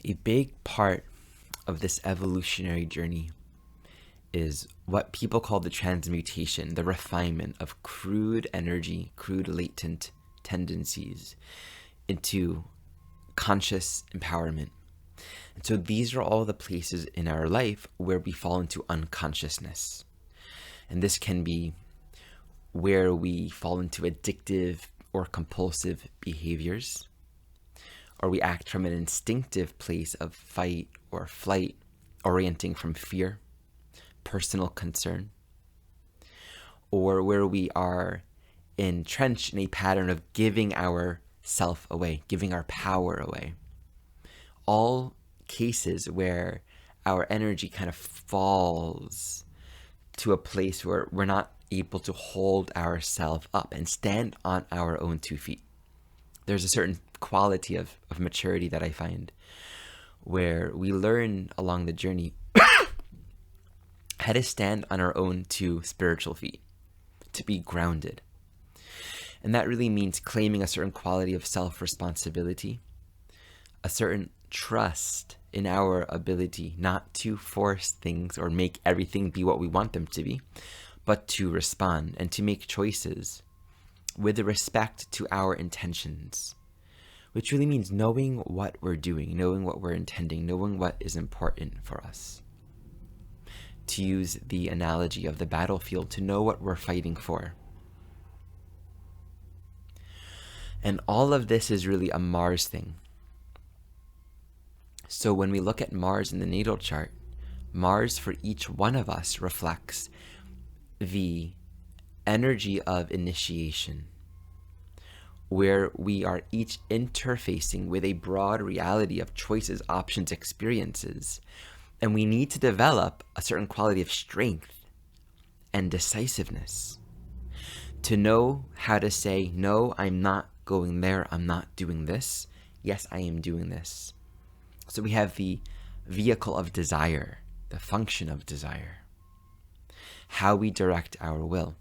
A big part of this evolutionary journey is what people call the transmutation, the refinement of crude energy, crude latent tendencies into conscious empowerment. And so these are all the places in our life where we fall into unconsciousness. And this can be where we fall into addictive or compulsive behaviors, or we act from an instinctive place of fight or flight, orienting from fear, personal concern, or where we are entrenched in a pattern of giving our self away, giving our power away. All cases where our energy kind of falls to a place where we're not able to hold ourselves up and stand on our own 2 feet. There's a certain quality of maturity that I find where we learn along the journey how to stand on our own 2 spiritual feet, to be grounded. And that really means claiming a certain quality of self-responsibility, a certain trust in our ability not to force things or make everything be what we want them to be, but to respond and to make choices with respect to our intentions, which really means knowing what we're doing, knowing what we're intending, knowing what is important for us. To use the analogy of the battlefield, to know what we're fighting for. And all of this is really a Mars thing. So when we look at Mars in the natal chart, Mars for each one of us reflects the energy of initiation, where we are each interfacing with a broad reality of choices, options, experiences, and we need to develop a certain quality of strength and decisiveness to know how to say, no, I'm not going there, I'm not doing this, yes, I am doing this. So we have the vehicle of desire, the function of desire, how we direct our will.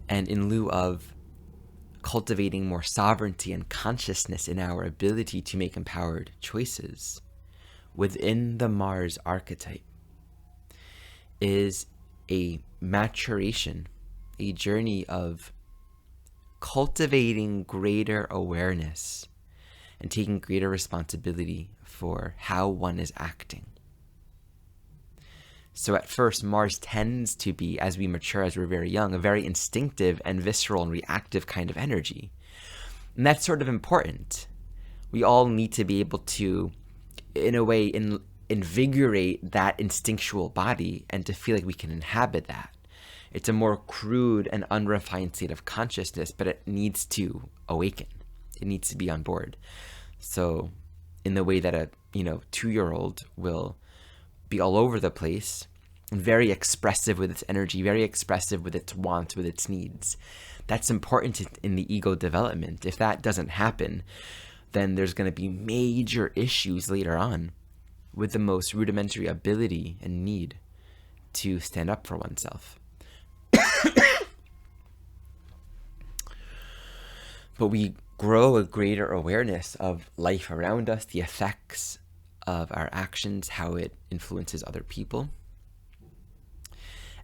And in lieu of cultivating more sovereignty and consciousness in our ability to make empowered choices, within the Mars archetype is a maturation, a journey of cultivating greater awareness and taking greater responsibility for how one is acting. So at first, Mars tends to be, as we mature, as we're very young, a very instinctive and visceral and reactive kind of energy. And that's sort of important. We all need to be able to, in a way, invigorate that instinctual body and to feel like we can inhabit that. It's a more crude and unrefined state of consciousness, but it needs to awaken. It needs to be on board. So in the way that a 2-year-old will be all over the place and very expressive with its energy, very expressive with its wants, with its needs. That's important in the ego development. If that doesn't happen, then there's going to be major issues later on with the most rudimentary ability and need to stand up for oneself. But we grow a greater awareness of life around us, the effects of our actions, how it influences other people.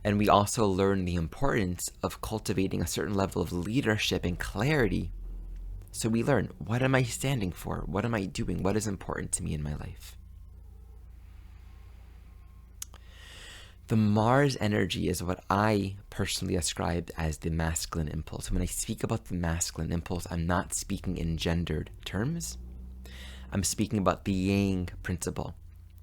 And we also learn the importance of cultivating a certain level of leadership and clarity. So we learn, what am I standing for? What am I doing? What is important to me in my life? The Mars energy is what I personally ascribe as the masculine impulse. When I speak about the masculine impulse, I'm not speaking in gendered terms. I'm speaking about the Yang principle.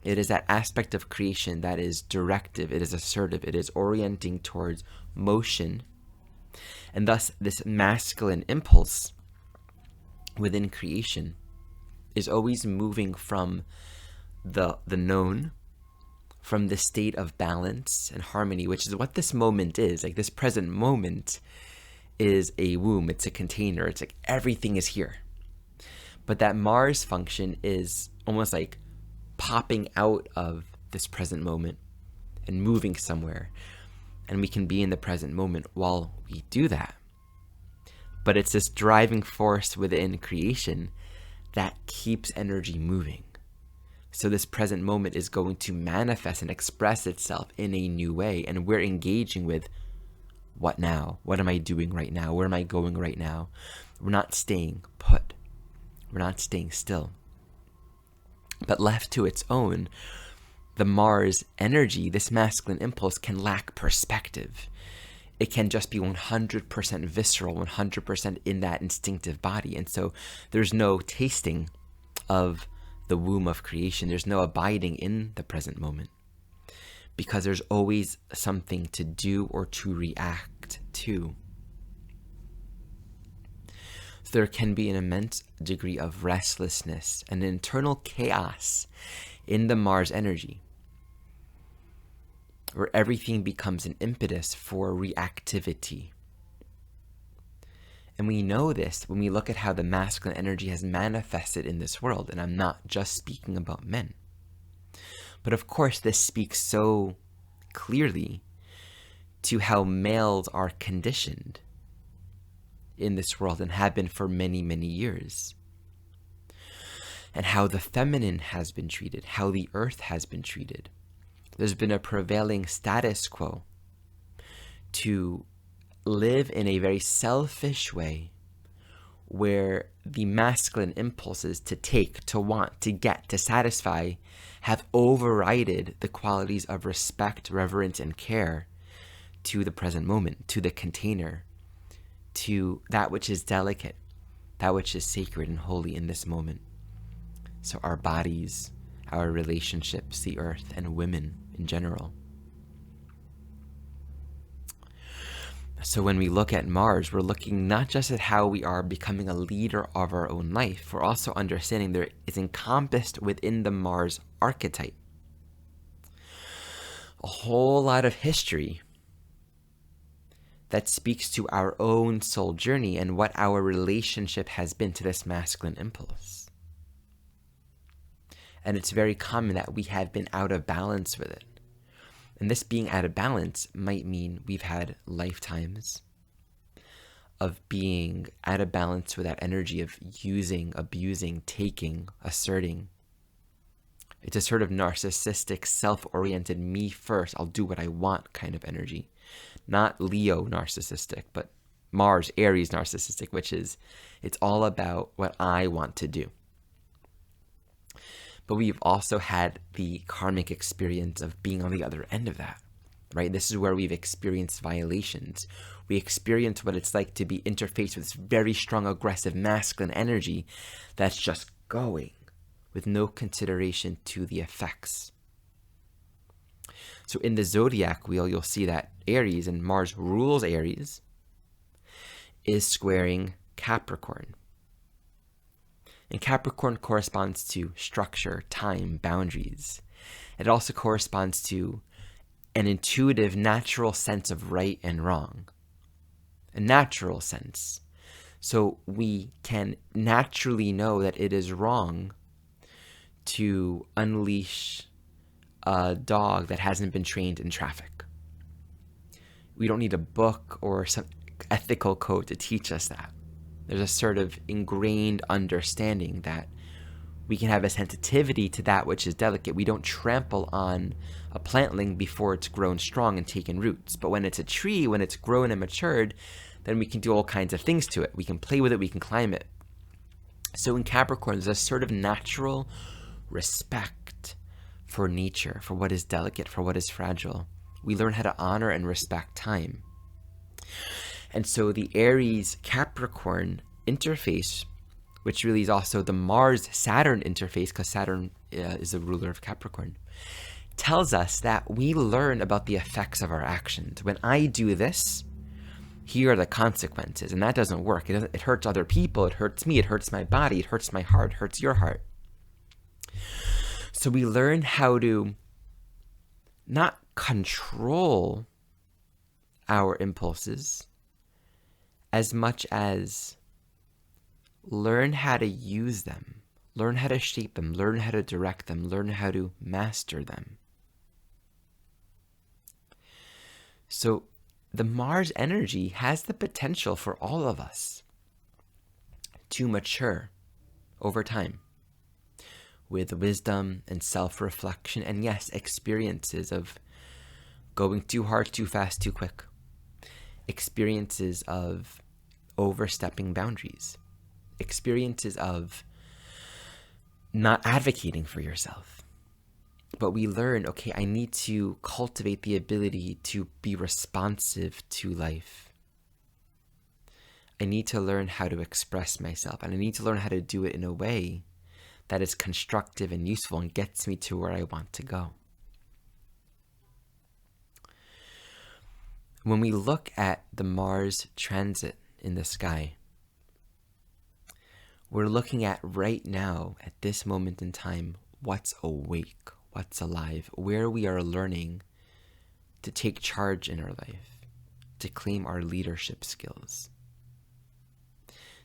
It is that aspect of creation that is directive, it is assertive, it is orienting towards motion. And thus, this masculine impulse within creation is always moving from the known, from the state of balance and harmony, which is what this moment is. Like, this present moment is a womb, it's a container, it's like everything is here. But that Mars function is almost like popping out of this present moment and moving somewhere. And we can be in the present moment while we do that. But it's this driving force within creation that keeps energy moving. So this present moment is going to manifest and express itself in a new way. And we're engaging with what now? What am I doing right now? Where am I going right now? We're not staying put. We're not staying still. But left to its own, the Mars energy, this masculine impulse, can lack perspective. It can just be 100% visceral, 100% in that instinctive body. And so there's no tasting of the womb of creation. There's no abiding in the present moment, because there's always something to do or to react to. So there can be an immense degree of restlessness and internal chaos in the Mars energy, where everything becomes an impetus for reactivity. And we know this when we look at how the masculine energy has manifested in this world. And I'm not just speaking about men. But of course, this speaks so clearly to how males are conditioned in this world and have been for many, many years. And how the feminine has been treated, how the earth has been treated. There's been a prevailing status quo to live in a very selfish way, where the masculine impulses to take, to want, to get, to satisfy have overridden the qualities of respect, reverence, and care to the present moment, to the container, to that which is delicate, that which is sacred and holy in this moment. So our bodies, our relationships, the earth, and women in general. So when we look at Mars, we're looking not just at how we are becoming a leader of our own life, we're also understanding there is encompassed within the Mars archetype a whole lot of history that speaks to our own soul journey and what our relationship has been to this masculine impulse. And it's very common that we have been out of balance with it. And this being out of balance might mean we've had lifetimes of being out of balance with that energy of using, abusing, taking, asserting. It's a sort of narcissistic, self-oriented, me first, I'll do what I want kind of energy. Not Leo narcissistic, but Mars, Aries narcissistic, which is, it's all about what I want to do. But we've also had the karmic experience of being on the other end of that, right? This is where we've experienced violations. We experience what it's like to be interfaced with this very strong, aggressive, masculine energy that's just going with no consideration to the effects. So in the zodiac wheel, you'll see that Aries, and Mars rules Aries, is squaring Capricorn. And Capricorn corresponds to structure, time, boundaries. It also corresponds to an intuitive, natural sense of right and wrong. A natural sense. So we can naturally know that it is wrong to unleash a dog that hasn't been trained in traffic. We don't need a book or some ethical code to teach us that. There's a sort of ingrained understanding that we can have a sensitivity to that which is delicate. We don't trample on a plantling before it's grown strong and taken roots. But when it's a tree, when it's grown and matured, then we can do all kinds of things to it. We can play with it, we can climb it. So in Capricorn, there's a sort of natural respect for nature, for what is delicate, for what is fragile. We learn how to honor and respect time. And so the Aries-Capricorn interface, which really is also the Mars-Saturn interface, because Saturn is the ruler of Capricorn, tells us that we learn about the effects of our actions. When I do this, here are the consequences. And that doesn't work. It hurts other people. It hurts me. It hurts my body. It hurts my heart. It hurts your heart. So we learn how to not control our impulses as much as learn how to use them, learn how to shape them, learn how to direct them, learn how to master them. So the Mars energy has the potential for all of us to mature over time with wisdom and self-reflection, and yes, experiences of going too hard, too fast, too quick, experiences of overstepping boundaries, experiences of not advocating for yourself. But we learn, okay, I need to cultivate the ability to be responsive to life. I need to learn how to express myself, and I need to learn how to do it in a way that is constructive and useful and gets me to where I want to go. When we look at the Mars transit in the sky, we're looking at right now, at this moment in time, what's awake, what's alive, where we are learning to take charge in our life, to claim our leadership skills,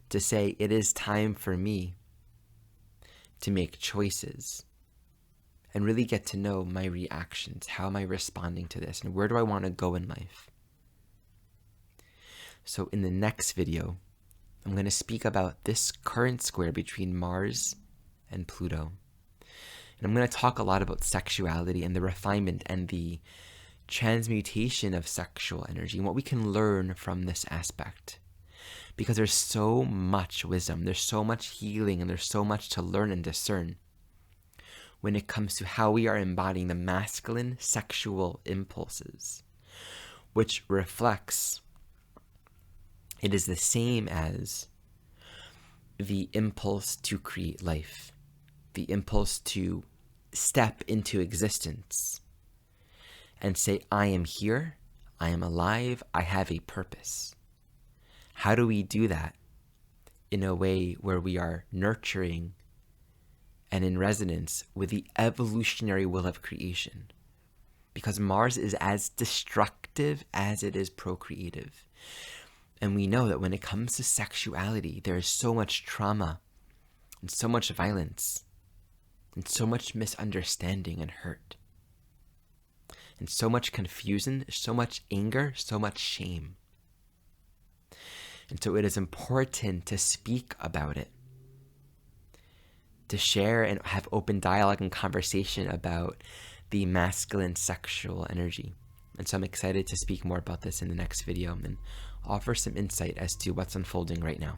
to say it is time for me to make choices and really get to know my reactions. How am I responding to this, and where do I want to go in life? So in the next video, I'm going to speak about this current square between Mars and Pluto. And I'm going to talk a lot about sexuality and the refinement and the transmutation of sexual energy and what we can learn from this aspect. Because there's so much wisdom, there's so much healing, and there's so much to learn and discern when it comes to how we are embodying the masculine sexual impulses, which reflects, it is the same as the impulse to create life, the impulse to step into existence and say, I am here, I am alive, I have a purpose. How do we do that in a way where we are nurturing and in resonance with the evolutionary will of creation? Because Mars is as destructive as it is procreative. And we know that when it comes to sexuality, there is so much trauma and so much violence and so much misunderstanding and hurt and so much confusion, so much anger, so much shame. And so it is important to speak about it, to share and have open dialogue and conversation about the masculine sexual energy. And so I'm excited to speak more about this in the next video and offer some insight as to what's unfolding right now.